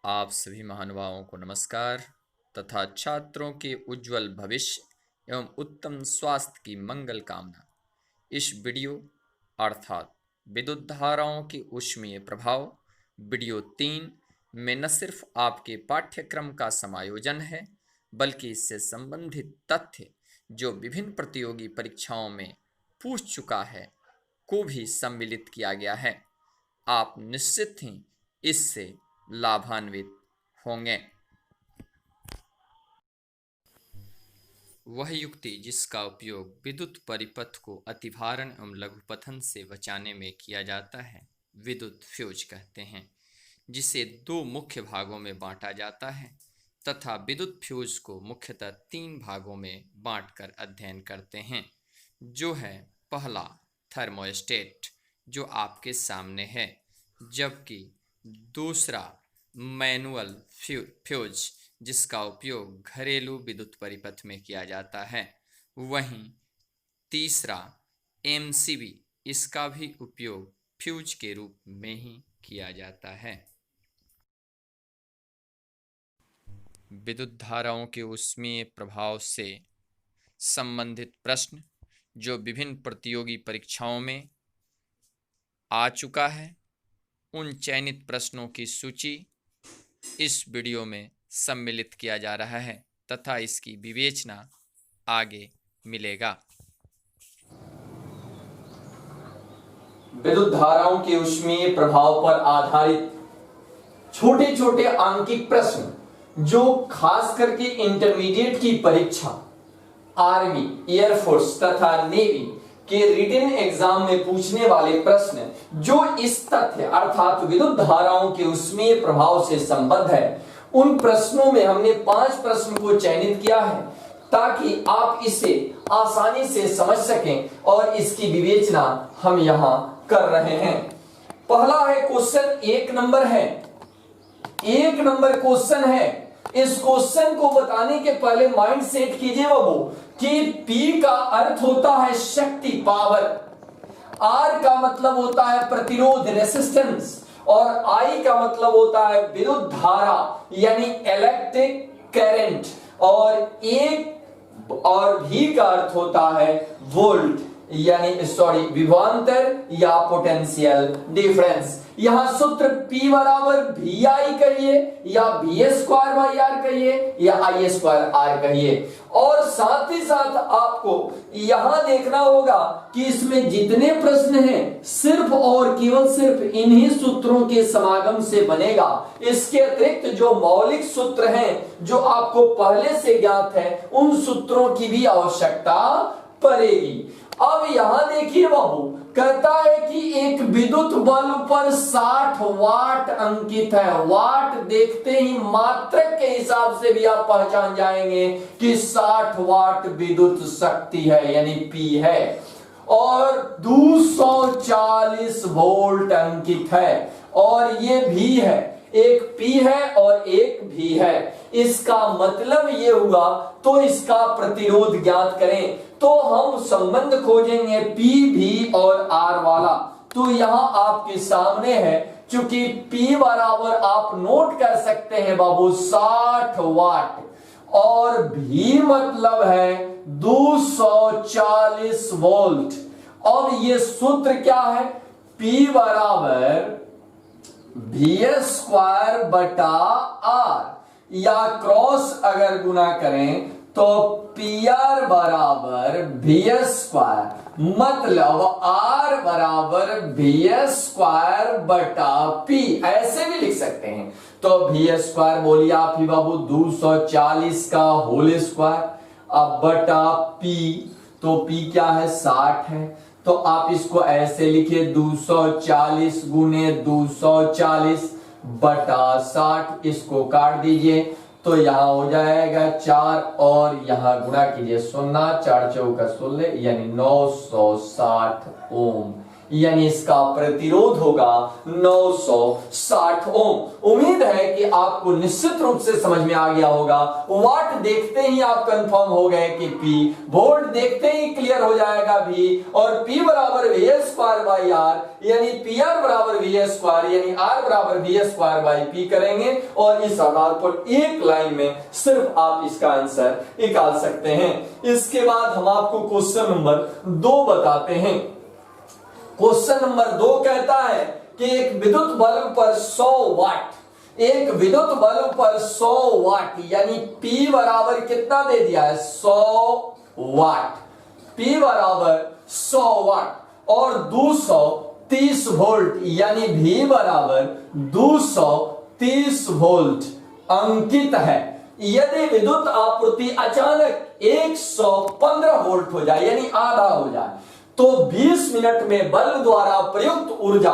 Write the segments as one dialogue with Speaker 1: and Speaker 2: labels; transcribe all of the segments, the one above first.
Speaker 1: आप सभी महानुभावों को नमस्कार तथा छात्रों के उज्जवल भविष्य एवं उत्तम स्वास्थ्य की मंगल कामना। इस वीडियो अर्थात विद्युत धाराओं के ऊष्मीय प्रभाव वीडियो 3 में न सिर्फ आपके पाठ्यक्रम का समायोजन है, बल्कि इससे संबंधित तथ्य जो विभिन्न प्रतियोगी परीक्षाओं में पूछ चुका है को भी सम्मिलित किया गया है। आप निश्चित ही इससे लाभान्वित होंगे। वह युक्ति जिसका उपयोग विद्युत परिपथ को अतिभारण एवं लघुपथन से बचाने में किया जाता है विद्युत फ्यूज कहते हैं, जिसे दो मुख्य भागों में बांटा जाता है तथा विद्युत फ्यूज को मुख्यतः 3 भागों में बांटकर अध्ययन करते हैं, जो है पहला थर्मोस्टेट जो आपके सामने है, जबकि दूसरा मैनुअल फ्यूज जिसका उपयोग घरेलू विद्युत परिपथ में किया जाता है। वहीं तीसरा एमसीबी, इसका भी उपयोग फ्यूज के रूप में ही किया जाता है। विद्युत धाराओं के ऊष्मीय प्रभाव से संबंधित प्रश्न जो विभिन्न प्रतियोगी परीक्षाओं में आ चुका है, उन चयनित प्रश्नों की सूची इस वीडियो में सम्मिलित किया जा रहा है तथा इसकी विवेचना आगे मिलेगा।
Speaker 2: विद्युत धाराओं के ऊष्मीय प्रभाव पर आधारित छोटे छोटे आंकिक प्रश्न जो खास करके इंटरमीडिएट की परीक्षा, आर्मी, एयरफोर्स तथा नेवी के रिटन एग्जाम में पूछने वाले प्रश्न जो इस तथ्य अर्थात विद्युत धाराओं के ऊष्मीय प्रभाव से संबद्ध है, उन प्रश्नों में हमने 5 प्रश्न को चयनित किया है ताकि आप इसे आसानी से समझ सकें और इसकी विवेचना हम यहां कर रहे हैं। पहला है क्वेश्चन 1 नंबर है, 1 नंबर क्वेश्चन है। इस क्वेश्चन को बताने के पहले माइंड सेट कीजिए बाबू कि P का अर्थ होता है शक्ति, पावर, R का मतलब होता है प्रतिरोध, रेसिस्टेंस, और I का मतलब होता है विद्युत धारा यानी इलेक्ट्रिक करंट, और V का अर्थ होता है वोल्ट यानी विभवांतर या पोटेंशियल डिफरेंस। यहां सूत्र P बराबर VI कहिए या V²/R कहिए या I²R कहिए, और साथ ही साथ आपको यहां देखना होगा कि इसमें जितने प्रश्न हैं सिर्फ और केवल सिर्फ इन्हीं सूत्रों के समागम से बनेगा। इसके अतिरिक्त जो मौलिक सूत्र हैं जो आपको पहले से ज्ञात है, उन सूत्रों की भी आवश्यकता पड़ेगी। अब यहां देखिए बाबू, कहता है कि एक विद्युत बल्ब पर 60 वाट अंकित है। वाट देखते ही मात्रक के हिसाब से भी आप पहचान जाएंगे कि 60 वाट विद्युत शक्ति है यानी P है, और 240 वोल्ट अंकित है, और ये भी है, एक P है और एक V है। इसका मतलब ये हुआ, तो इसका प्रतिरोध ज्ञात करें तो हम संबंध खोजेंगे P, V और R वाला। तो यहां आपके सामने है, चूंकि P बराबर आप नोट कर सकते हैं बाबू 60 वाट, और V मतलब है 240 वोल्ट। अब ये सूत्र क्या है? P बराबर V²/R, या क्रॉस अगर गुना करें तो PR बराबर V², मतलब R बराबर V²/P, ऐसे भी लिख सकते हैं। तो V² बोलिए आप ही बाबू 240 का होल स्क्वायर, अब बटा P, तो P क्या है 60 है, तो आप इसको ऐसे लिखिए 240 गुने 240 बटा 60, इसको काट दीजिए तो यहां हो जाएगा 4, और यहां गुणा कीजिए 0, 4 × 4 = 16 यानी 960 ओम। यानी इसका प्रतिरोध होगा 960 ओम। उम्मीद है कि आपको निश्चित रूप से समझ में आ गया होगा। वाट देखते ही आप कंफर्म हो गए कि P, वोल्ट देखते ही क्लियर हो जाएगा V, और P बराबर VA² बाई R, यानी PR बराबर VA² यानी R बराबर VA² बाई P करेंगे, और इस आधार पर एक लाइन में सिर्फ आप इसका आंसर निकाल सकते हैं। इसके बाद हम आपको क्वेश्चन नंबर 2 बताते हैं। क्वेश्चन नंबर 2 कहता है कि एक विद्युत बल्ब पर 100 वाट, एक विद्युत बल्ब पर 100 वाट यानी P बराबर कितना दे दिया है 100 वाट, P बराबर 100 वाट और 230 वोल्ट यानी V बराबर 230 वोल्ट अंकित है। यदि विद्युत आपूर्ति अचानक 115 वोल्ट हो जाए यानी आधा हो जाए तो 20 मिनट में बल्ब द्वारा प्रयुक्त ऊर्जा,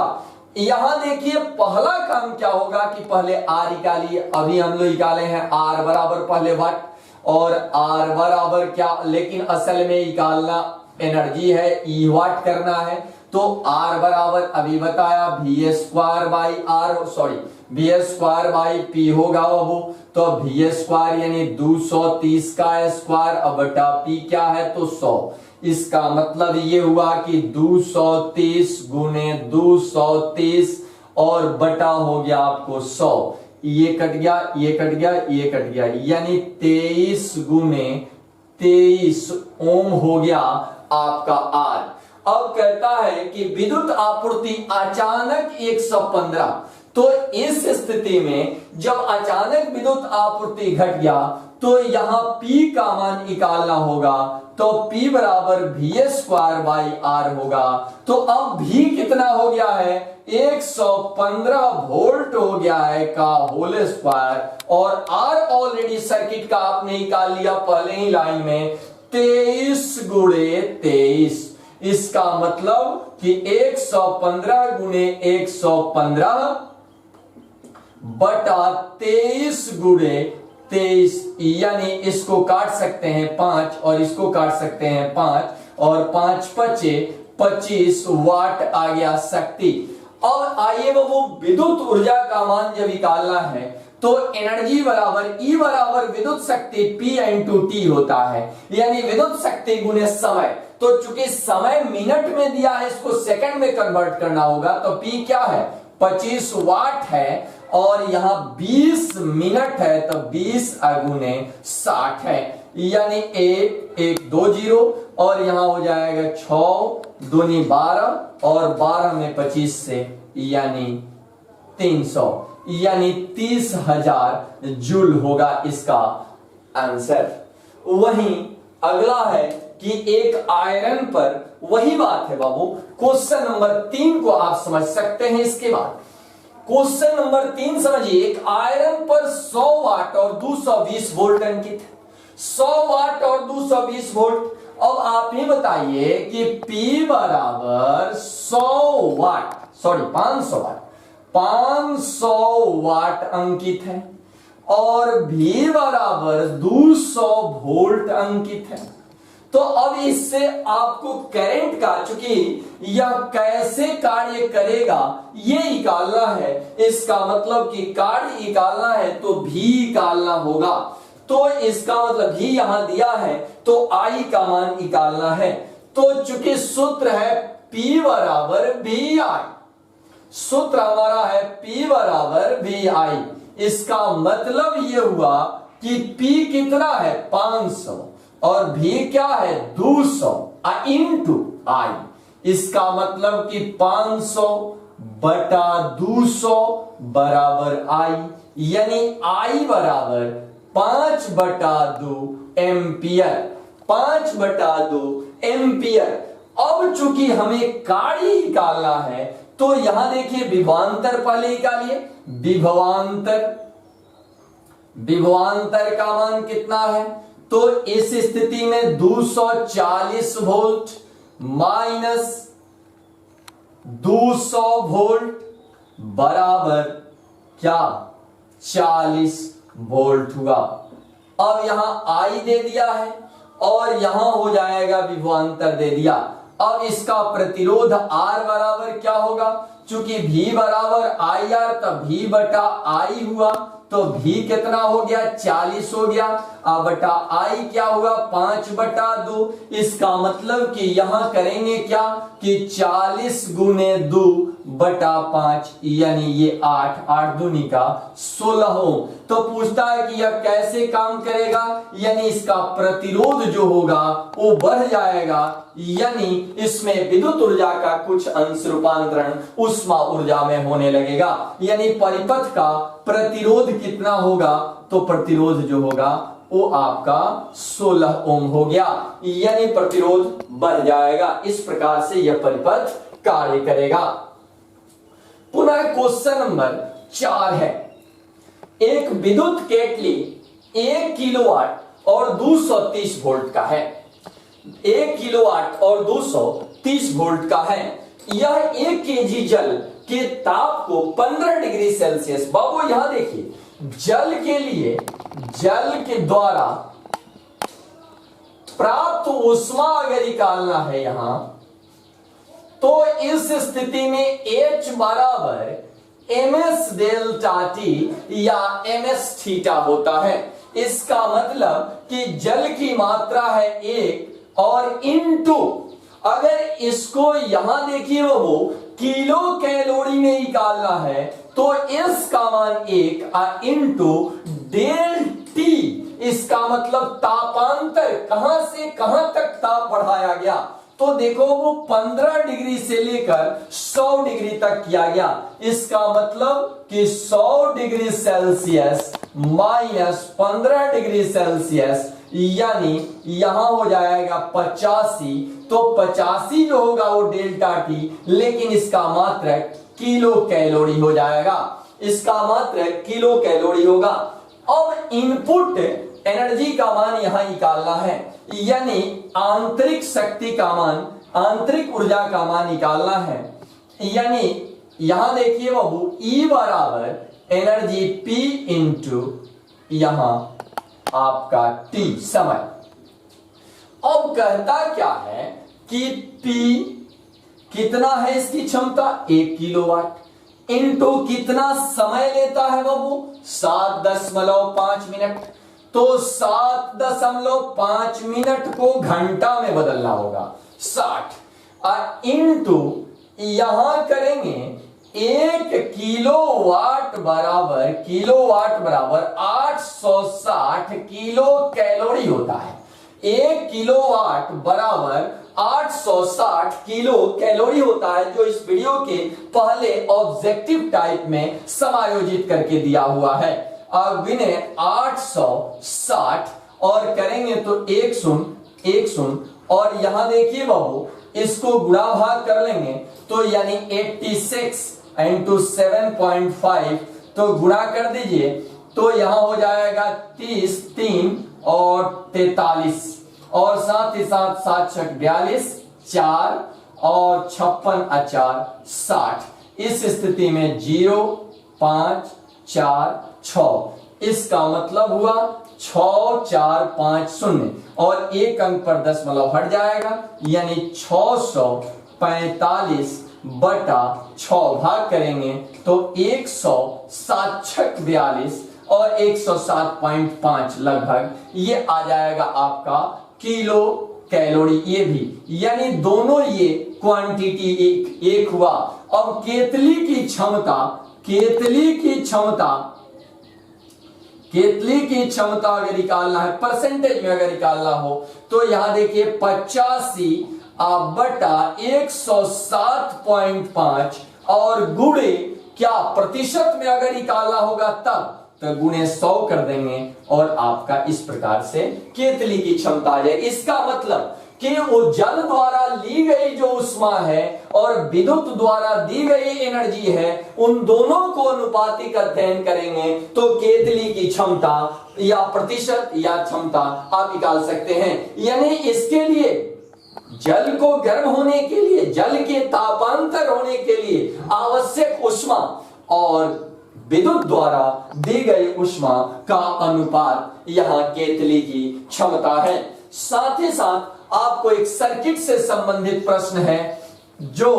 Speaker 2: यहां देखिए पहला काम क्या होगा कि पहले R निकालिए। अभी हम लोग निकाले हैं R बराबर पहले वाट और R बराबर क्या, लेकिन असल में निकालना एनर्जी है, E वाट करना है। तो R बराबर अभी बताया VA² by R, sorry VA² by P होगा वो, तो VA² यानी 230 का स्क्वायर अब बटा P क्या है तो 100। इसका मतलब ये हुआ कि 230 गुने 230 और बटा हो गया आपको 100, ये कट गया, ये कट गया, ये कट गया, यानी 23 गुने 23 ओम हो गया आपका R। अब कहता है कि विद्युत आपूर्ति अचानक 115, तो इस स्थिति में जब अचानक विद्युत आपूर्ति घट गया तो यहां P का मान निकालना होगा, तो P बराबर VA² बाई R होगा। तो अब V कितना हो गया है 115 वोल्ट हो गया है का होल स्क्वायर, और R ऑलरेडी सर्किट का आपने निकाल लिया पहले ही लाइन में 23 गुणे 23। इसका मतलब कि 115 गुणे 115 बटा 23 गुणे 23, यानी इसको काट सकते हैं 5 और इसको काट सकते हैं 5 और 5 पचे 25 वाट आ गया शक्ति। अब आइए वो विद्युत ऊर्जा का मान जब निकालना है तो एनर्जी बराबर E बराबर विद्युत शक्ति P इंटू T होता है, यानी विद्युत शक्ति गुने समय। तो चूंकि समय मिनट में दिया है, इसको सेकंड में कन्वर्ट करना होगा, तो P क्या है 25 वाट है और यहां 20 मिनट है, तो 20 गुने 60 है, यानी 1 1 2 0 और यहां हो जाएगा 6 दूनी 12 और 12 में 25 से यानी 300, यानी 30,000 जूल होगा इसका आंसर। वहीं अगला है कि एक आयरन पर, वही बात है बाबू, क्वेश्चन नंबर 3 को आप समझ सकते हैं। इसके बाद क्वेश्चन नंबर 3 समझिए, एक आयरन पर 100 वाट और 220 वोल्ट अंकित है। 100 वाट और 220 वोल्ट। अब आप ही बताइए कि P बराबर 100 वाट, सॉरी 500 वाट, 500 वाट अंकित है और V बराबर 200 वोल्ट अंकित है। तो अब इससे आपको करंट का, चूंकि यह कैसे कार्य करेगा ये निकालना है। इसका मतलब कि कार्य निकालना है तो V निकालना होगा। तो इसका मतलब V यहां दिया है तो I का मान निकालना है। तो चूंकि सूत्र है P बराबर VI, सूत्र हमारा है P बराबर VI। इसका मतलब ये हुआ कि P कितना है 500 और V क्या है 200 इंटू I। इसका मतलब कि 500 बटा 200 बराबर I, यानी I बराबर 5 बटा 2 एम्पियर, 5 बटा 2 एम्पियर। अब चूंकि हमें कार्य निकालना है तो यहां देखिए विभवांतर पहले निकालिए। विभवांतर का मान कितना है, तो इस स्थिति में 240 वोल्ट माइनस 200 वोल्ट बराबर क्या 40 वोल्ट हुआ। अब यहां I दे दिया है और यहां हो जाएगा विभवांतर दे दिया। अब इसका प्रतिरोध R बराबर क्या होगा, चूंकि V बराबर IR तब V बटा I हुआ, तो V कितना हो गया 40 हो गया, अब बटा I क्या हुआ 5/2। इसका मतलब कि यहां करेंगे क्या कि 40 गुने 2/5 यानी ये 8 दूनी का 16 ओम। तो पूछता है कि यह कैसे काम करेगा, यानी इसका प्रतिरोध जो होगा वो बढ़ जाएगा, यानी इसमें विद्युत ऊर्जा का कुछ अंश रूपांतरण ऊष्मा ऊर्जा में होने लगेगा, यानी परिपथ का प्रतिरोध कितना होगा, तो प्रतिरोध जो होगा वो आपका 16 ओम हो गया, यानी प्रतिरोध बढ़ जाएगा। इस प्रकार से यह परिपथ कार्य करेगा। पुनः क्वेश्चन नंबर 4 है, एक विद्युत केतली 1 किलोवाट और 230 वोल्ट का है, 1 किलोवाट और 230 वोल्ट का है। यह 1 केजी जल के ताप को 15 डिग्री सेल्सियस, बाबू यहां देखिए, जल के लिए जल के द्वारा प्राप्त ऊष्मा अगर निकालना है यहां, तो इस स्थिति में H बराबर ms डेल्टा T या ms थीटा होता है। इसका मतलब कि जल की मात्रा है 1 और इनटू, अगर इसको यहां देखिए वो किलो कैलोरी में निकालना है तो S का मान 1 इनटू डेल T, इसका मतलब तापांतर कहां से कहां तक ताप बढ़ाया गया, तो देखो वो 15 डिग्री से लेकर 100 डिग्री तक किया गया। इसका मतलब कि 100 degree Celsius minus 15 degree Celsius, यानी यहां हो जाएगा 85, तो 85 जो होगा वो डेल्टा टी, लेकिन इसका मात्रक किलो कैलोरी हो जाएगा, इसका मात्रक किलो कैलोरी होगा। अब इनपुट एनर्जी का मान यहां निकालना है, यानी आंतरिक शक्ति का मान, आंतरिक ऊर्जा का मान निकालना है, यानी यहां देखिए बाबू E बराबर एनर्जी P इंटू यहां आपका T समय। अब कहता क्या है कि P कितना है, इसकी क्षमता 1 किलोवाट इंटू कितना समय लेता है बाबू 7.5 मिनट, तो 7.5 मिनट को घंटा में बदलना होगा 60, इंटू यहां करेंगे 1 किलोवाट बराबर 860 किलो कैलोरी होता है। 1 किलोवाट बराबर 860 किलो कैलोरी होता है, जो इस वीडियो के पहले ऑब्जेक्टिव टाइप में समायोजित करके दिया हुआ है। अब इन्हें 860 और करेंगे तो 1 शून्य और यहां देखिए बाबू इसको गुणा भाग कर लेंगे तो यानी 86 इंटू 7.5, तो गुणा कर दीजिए तो यहां हो जाएगा 30, 3 और 43 और साथ ही साथ 7 छक 42, 4 और 56 4 60। इस स्थिति में 0 5 4 6, इसका मतलब हुआ 6450 और एक अंक पर दशमलव हट जाएगा, यानी 645 बटा 6 भाग करेंगे तो 107.42 और 107.5 लगभग ये आ जाएगा आपका किलो कैलोरी, ये भी, यानी दोनों ये क्वांटिटी एक हुआ। अब केतली की अगर निकालना है, परसेंटेज में अगर निकालना हो तो यहां देखिए 85 बटा 107.5 और गुणे क्या प्रतिशत में अगर निकालना होगा तब तो गुणे 100 कर देंगे और आपका इस प्रकार से केतली की क्षमता आ जाए। इसका मतलब कि वो जल द्वारा ली गई जो ऊष्मा है और विद्युत द्वारा दी गई एनर्जी है, उन दोनों को अनुपातिक अध्ययन करेंगे तो केतली की क्षमता या प्रतिशत या क्षमता आप निकाल सकते हैं। यानी इसके लिए जल को गर्म होने के लिए, जल के तापांतर होने के लिए आवश्यक ऊष्मा और विद्युत द्वारा दी गई ऊष्मा का अनुपात यहां केतली की क्षमता है। साथ ही साथ आपको एक सर्किट से संबंधित प्रश्न है जो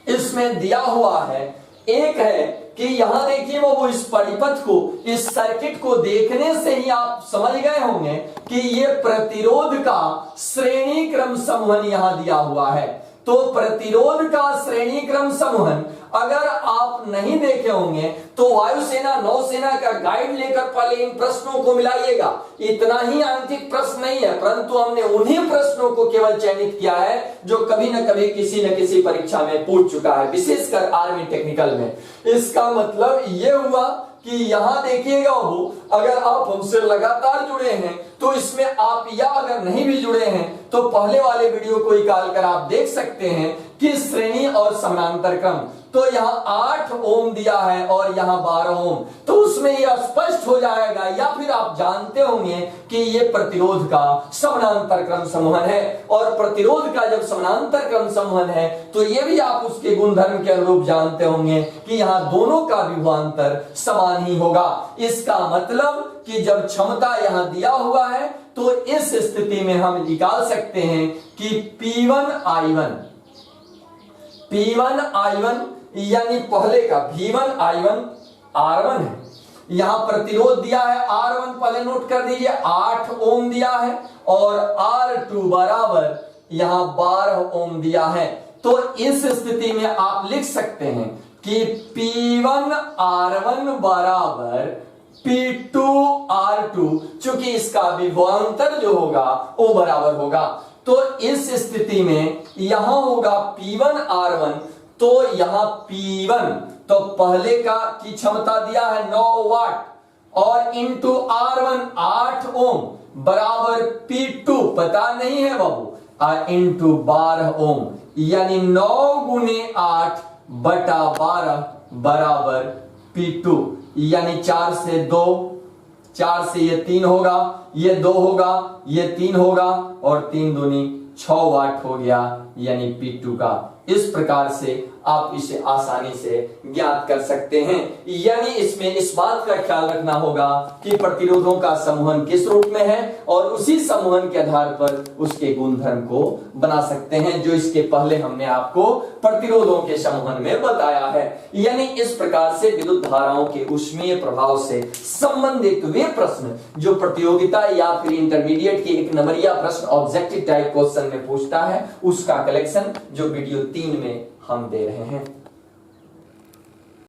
Speaker 2: इसमें दिया हुआ है। एक है कि यहां देखिए वो इस परिपथ को, इस सर्किट को देखने से ही आप समझ गए होंगे कि ये प्रतिरोध का श्रेणी क्रम समूहन यहां दिया हुआ है। तो प्रतिरोध का श्रेणी क्रम समूहन अगर आप नहीं देखे होंगे तो वायुसेना नौसेना का गाइड लेकर पहले इन प्रश्नों को मिलाइएगा। इतना ही आंतरिक प्रश्न नहीं है, परंतु हमने उन्हीं प्रश्नों को केवल चयनित किया है जो कभी न कभी किसी न किसी परीक्षा में पूछ चुका है, विशेषकर आर्मी टेक्निकल में। इसका मतलब ये हुआ कि यहां देखिएगा वो, अगर आप हमसे लगातार जुड़े हैं तो इसमें आप, या अगर नहीं भी जुड़े हैं तो पहले वाले वीडियो को निकाल कर आप देख सकते हैं कि श्रेणी और समानांतर क्रम। तो यहाँ 8 ओम दिया है और यहाँ 12 ओम, तो उसमें यह स्पष्ट हो जाएगा, या फिर आप जानते होंगे कि यह प्रतिरोध का समानांतर क्रम समूहन है। और प्रतिरोध का जब समानांतर क्रम समूहन है तो यह भी आप उसके गुणधर्म के अनुरूप जानते होंगे कि यहाँ दोनों का विभवांतर समान ही होगा। इसका मतलब कि जब क्षमता यहां दिया हुआ है तो इस स्थिति में हम निकाल सकते हैं कि P1I1 यानी पहले का V1I1 R1 है। यहां प्रतिरोध दिया है R1, पहले नोट कर दीजिए 8 ओम दिया है, और R2 बराबर यहां 12 ओम दिया है। तो इस स्थिति में आप लिख सकते हैं कि P1R1 बराबर P2R2, चूंकि इसका विभवांतर जो होगा वो बराबर होगा। तो इस स्थिति में यहां होगा P1R1, तो यहां P1, तो पहले का की क्षमता दिया है 9 वाट, और इंटू R1 8 ओम बराबर P2 पता नहीं है बाबू, इंटू 12 ओम, यानी 9 गुने 8 बटा 12 बराबर P2, यानी 4 से 2, 4 से ये 3 होगा, ये 2 होगा, ये 3 होगा, और 3 दूनी 6 वाट हो गया, यानी P2 का। इस प्रकार से आप इसे आसानी से ज्ञात कर सकते हैं। यानी इसमें इस बात का ख्याल रखना होगा कि प्रतिरोधों का समूहन किस रूप में है, और उसी समूहन के आधार पर उसके गुणधर्म को बना सकते हैं, जो इसके पहले हमने आपको प्रतिरोधों के समूहन में बताया है। यानी इस प्रकार से विद्युत धाराओं के ऊष्मीय प्रभाव से संबंधित वे प्रश्न जो प्रतियोगिता या फिर इंटरमीडिएट के एक नंबरिया प्रश्न ऑब्जेक्टिव टाइप क्वेश्चन में पूछता है, उसका कलेक्शन जो वीडियो 3 में हम दे रहे हैं।